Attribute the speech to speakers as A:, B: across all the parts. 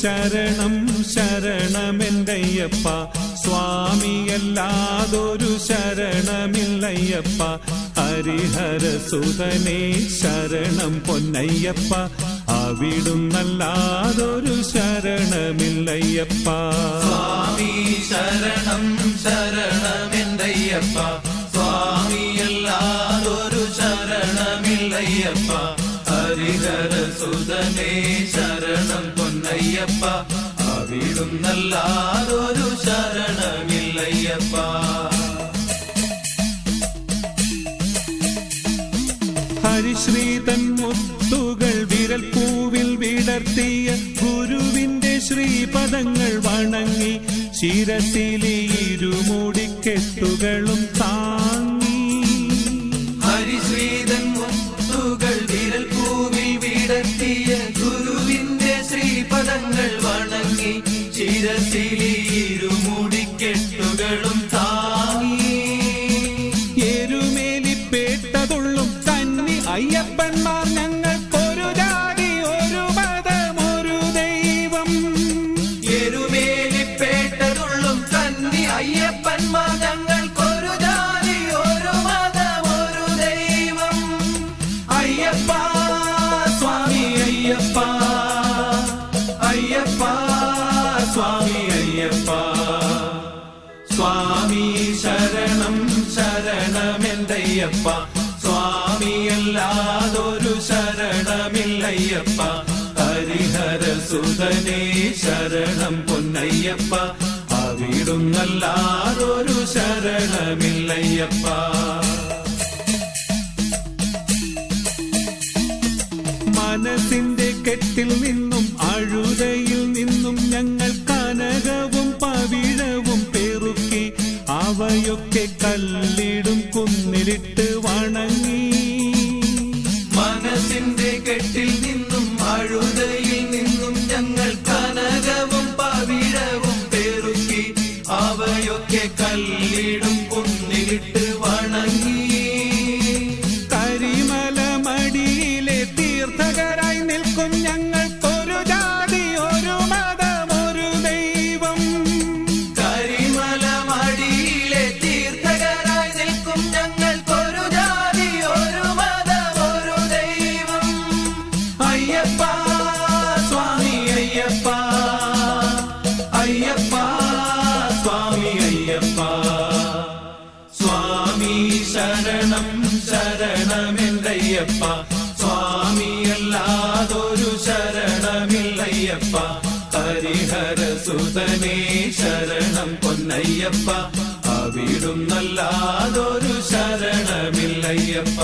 A: ശരണം ശരണമെന്തയ്യപ്പ, സ്വാമിയല്ലാതൊരു ശരണമില്ലയ്യപ്പ. ഹരിഹരസുതനേ ശരണം പൊന്നയ്യപ്പ, അവിടുന്നല്ലാതൊരു ശരണമില്ലയ്യപ്പ.
B: സ്വാമി ശരണം ശരണമെന്തയ്യപ്പ, സ്വാമിയല്ലാതൊരു ശരണമില്ലയ്യപ്പ. ഹരിഹരസുതനേ ശരണം പൊന്നയ്യപ്പ, അവിടുന്നല്ലാതൊരു ശരണമില്ലയ്യപ്പ.
A: ഹരിശ്രീതൻ മുത്തുകൾ വിരൽ പൂവിൽ വിടർത്തിയ ഗുരുവിന്റെ ശ്രീപദങ്ങൾ വണങ്ങി, ശിരസിലെ ഇരുമുടിക്കെട്ടുകളും താങ്ങി.
B: ഹരിശ്രീതൻ മുത്തുകൾ വിരൽ പൂവിൽ വിടർത്തിയ ഗുരുവിന്റെ ശ്രീപദങ്ങൾ വണങ്ങി, ശിരസിലെ ഇരുമുടിക്കെട്ടുകളും താങ്ങി.
A: എരുമേലിപ്പേട്ടതുള്ളും കന്നി അയ്യപ്പന്മാർ ഞങ്ങൾക്കൊരു ജാതി ഒരു മതം ഒരു ദൈവം.
B: എരുമേലിപ്പേട്ടതുള്ളും കന്നി അയ്യപ്പന്മാർ ഞങ്ങൾക്കൊരു ജാതി ഒരു മതം ഒരു ദൈവം. അയ്യപ്പ സ്വാമി അയ്യപ്പ, അയ്യപ്പ സ്വാമി അയ്യപ്പ. സ്വാമി ശരണം ശരണമെന്തയ്യപ്പ, സ്വാമിയല്ലാതൊരു ശരണമില്ലയ്യപ്പ. ഹരിഹരസുതനേ ശരണം പൊന്നയ്യപ്പ, അവിടുന്നല്ലാതൊരു ശരണമില്ലയ്യപ്പ.
A: മനസ്സിന്റെ കെട്ടിൽ നിന്നും അഴുതയിൽ നിന്നും ഞങ്ങൾ കനകവും പവിഴവും പെറുക്കി, അവയൊക്കെ കല്ലിടും കുന്നിലിട്ട് വണങ്ങി.
B: മനസ്സിന്റെ കെട്ടിൽ നിന്നും അഴുതയിൽ നിന്നും ഞങ്ങൾ കനകവും പവിഴവും പെറുക്കി, അവയൊക്കെ കല്ലിടും കുന്നിലിട്ട് വണങ്ങി.
A: കരിമലമടിയിലെ തീർത്ഥകരായി നിൽക്കും ഞങ്ങൾക്കൊരു ജാതി ഒരു മതം ഒരു ദൈവം.
B: കരിമലമടിയിലെ തീർത്ഥകരായി നിൽക്കും ഞങ്ങൾക്കൊരു ജാതി ഒരു മതം ഒരു ദൈവം. അയ്യപ്പ സ്വാമി അയ്യപ്പ, അയ്യപ്പ സ്വാമി അയ്യപ്പ. സ്വാമി ശരണം ശരണമെന്തയ്യപ്പ, സ്വാമിയല്ലാതൊരു ശരണമില്ലയ്യപ്പ. ഹരിഹരസുതനേ ശരണം പൊന്നയ്യപ്പ, അവിടുന്നല്ലാതൊരു ശരണമില്ലയ്യപ്പ.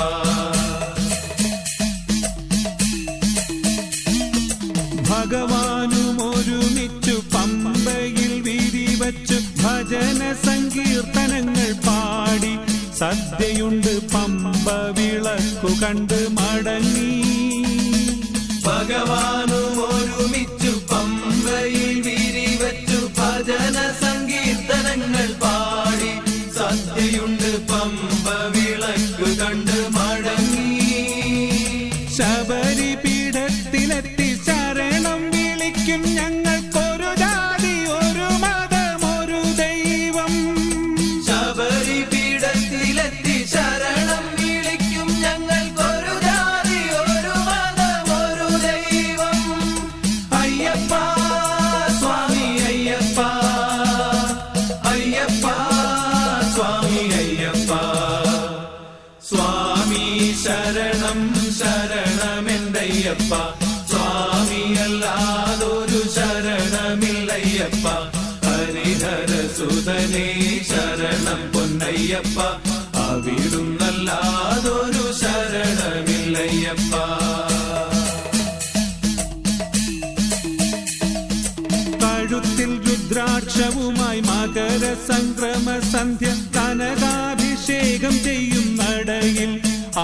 A: ഭഗവാനും ഒരുമിച്ചു പമ്പയിൽ വിരിവച്ചു ഭജന സങ്കീർത്തനങ്ങൾ പാടി, സദ്യയുണ്ട് പമ്പ വിളക്കു കണ്ട് മടങ്ങി.
B: ഭഗവാനും ഒരുമിച്ചു പമ്പയിൽ വിരിവച്ചു ഭജന സങ്കീർത്തനങ്ങൾ പാടി, സദ്യയുണ്ട് പമ്പ വിളക്കു കണ്ട് മടങ്ങി.
A: ശബരി പീഠത്തിലെത്തി ശരണം വിളിക്കും ഞങ്ങൾക്കൊരു ജാതി ഒരു മതം ഒരു ദൈവം.
B: ശബരി പീഠത്തിലെത്തി ശരണം വിളിക്കും ഞങ്ങൾക്കൊരു ജാതി ഒരു മതം ഒരു ദൈവം. അയ്യപ്പ സ്വാമി അയ്യപ്പ, അയ്യപ്പ സ്വാമി അയ്യപ്പ. സ്വാമി ശരണം ശരണമെന്തയ്യപ്പ, സ്വാമിയല്ലാതൊരു ശരണമില്ലയ്യപ്പ. ഹരിഹരസുതനേ ശരണം പൊന്നയ്യപ്പ, അവിടുന്നല്ലാതൊരു ശരണമില്ലയ്യപ്പ.
A: കഴുത്തിൽ രുദ്രാക്ഷവുമായി മകര സംക്രമ സന്ധ്യ കനകാഭിഷേകം ചെയ്യും നടയിൽ,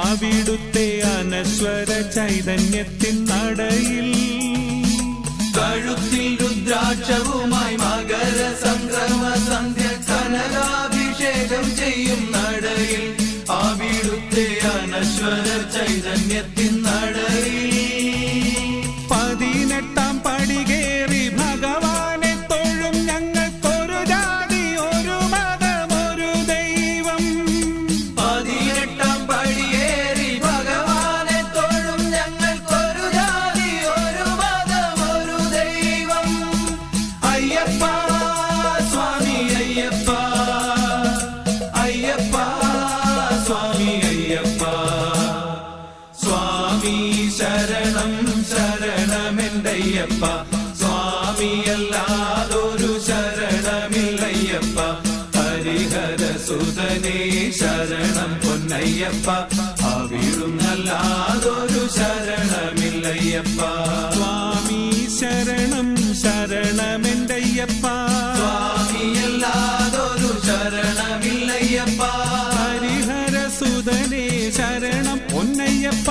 A: അവിടുത്തെ അനശ്വര ചൈതന്യത്തിൻ നടയിൽ.
B: കഴുത്തിൽ രുദ്രാക്ഷവുമായി മകര സംക്രമ സന്ധ്യ കനകാഭിഷേകം ചെയ്യും നടയിൽ, അവിടുത്തെ അനശ്വര ചൈതന്യത്തിൻ നടയിൽ.
A: 18 പടി കേറി
B: സ്വാമി അയ്യപ്പ സ്വാമി ശരണം ശരണമെന്തയ്യപ്പ സ്വാമിയല്ലാതൊരു ശരണമില്ലയ്യപ്പ ഹരിഹരസുതനേ ശരണം പൊന്നയ്യപ്പ അവിടുന്നല്ലാതൊരു ശരണമില്ലയ്യപ്പ
A: സ്വാമി ശരണം ശരണമെന്തയ്യപ്പ
B: സ്വാമിയല്ലാതൊരു ശരണമില്ലയ്യപ്പ
A: ഹരിഹരസുതനേ ശരണം പൊന്നയ്യപ്പ